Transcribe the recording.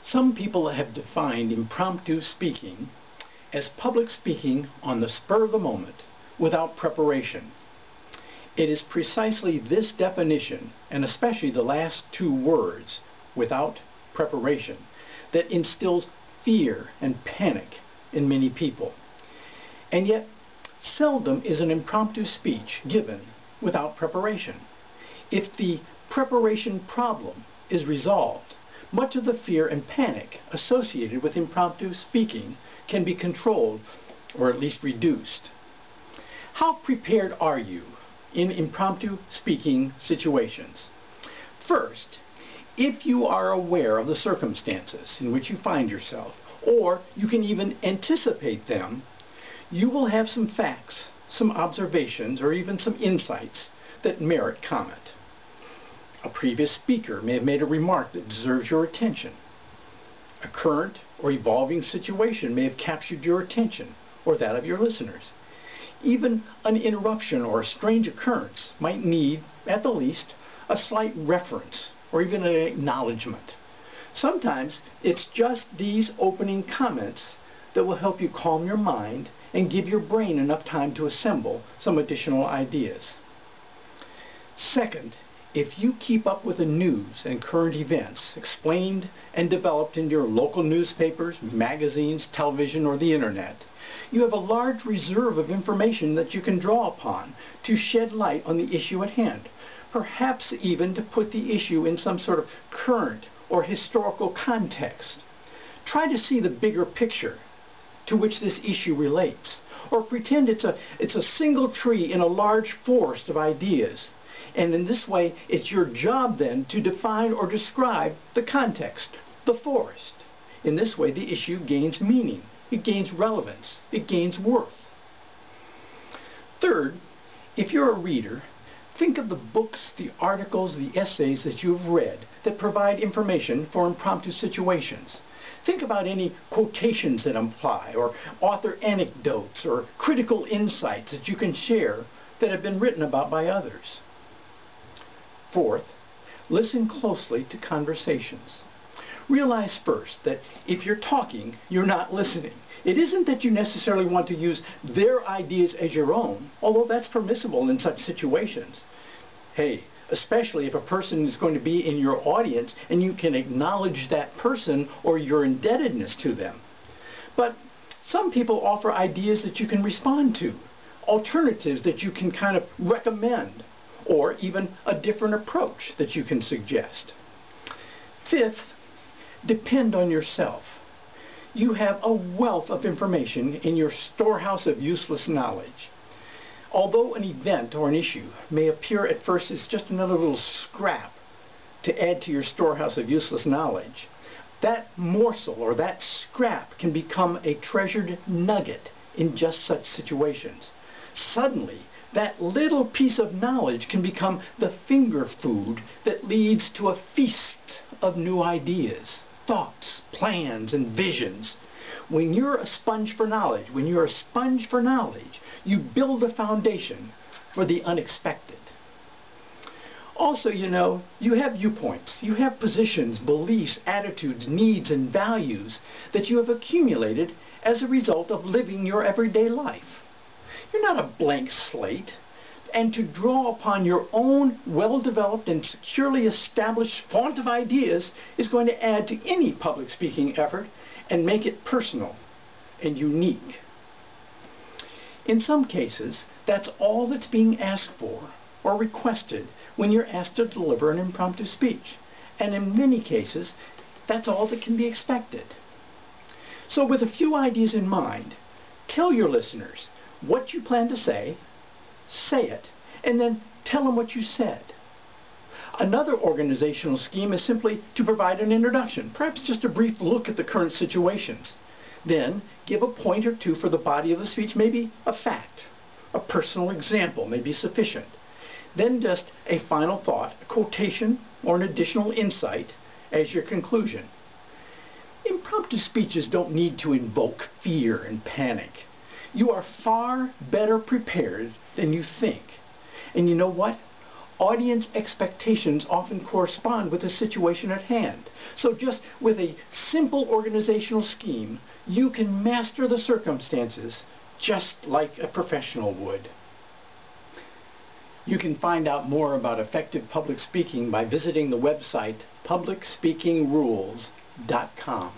Some people have defined impromptu speaking as public speaking on the spur of the moment without preparation. It is precisely this definition, and especially the last two words, without preparation, that instills fear and panic in many people. And yet, seldom is an impromptu speech given without preparation. If the preparation problem is resolved, much of the fear and panic associated with impromptu speaking can be controlled or at least reduced. How prepared are you in impromptu speaking situations? First, if you are aware of the circumstances in which you find yourself, or you can even anticipate them, you will have some facts, some observations, or even some insights that merit comment. A previous speaker may have made a remark that deserves your attention. A current or evolving situation may have captured your attention or that of your listeners. Even an interruption or a strange occurrence might need, at the least, a slight reference or even an acknowledgement. Sometimes it's just these opening comments that will help you calm your mind and give your brain enough time to assemble some additional ideas. Second, if you keep up with the news and current events explained and developed in your local newspapers, magazines, television, or the internet, you have a large reserve of information that you can draw upon to shed light on the issue at hand, perhaps even to put the issue in some sort of current or historical context. Try to see the bigger picture to which this issue relates, or pretend it's a single tree in a large forest of ideas. And in this way, it's your job then to define or describe the context, the forest. In this way, the issue gains meaning, it gains relevance, it gains worth. Third, if you're a reader, think of the books, the articles, the essays that you've read that provide information for impromptu situations. Think about any quotations that apply, or author anecdotes, or critical insights that you can share that have been written about by others. Fourth, listen closely to conversations. Realize first that if you're talking, you're not listening. It isn't that you necessarily want to use their ideas as your own, although that's permissible in such situations. Hey, especially if a person is going to be in your audience and you can acknowledge that person or your indebtedness to them. But some people offer ideas that you can respond to, alternatives that you can kind of recommend, or even a different approach that you can suggest. Fifth, depend on yourself. You have a wealth of information in your storehouse of useless knowledge. Although an event or an issue may appear at first as just another little scrap to add to your storehouse of useless knowledge, that morsel or that scrap can become a treasured nugget in just such situations. Suddenly, that little piece of knowledge can become the finger food that leads to a feast of new ideas, thoughts, plans, and visions. When you're a sponge for knowledge, you build a foundation for the unexpected. Also, you have viewpoints, you have positions, beliefs, attitudes, needs, and values that you have accumulated as a result of living your everyday life. You're not a blank slate, and to draw upon your own well-developed and securely established font of ideas is going to add to any public speaking effort and make it personal and unique. In some cases, that's all that's being asked for or requested when you're asked to deliver an impromptu speech. And in many cases, that's all that can be expected. So with a few ideas in mind, tell your listeners what you plan to say it, and then tell them what you said. Another organizational scheme is simply to provide an introduction, perhaps just a brief look at the current situations. Then give a point or two for the body of the speech, maybe a fact, a personal example may be sufficient. Then just a final thought, a quotation, or an additional insight as your conclusion. Impromptu speeches don't need to invoke fear and panic. You are far better prepared than you think. And you know what? Audience expectations often correspond with the situation at hand. So just with a simple organizational scheme, you can master the circumstances just like a professional would. You can find out more about effective public speaking by visiting the website publicspeakingrules.com.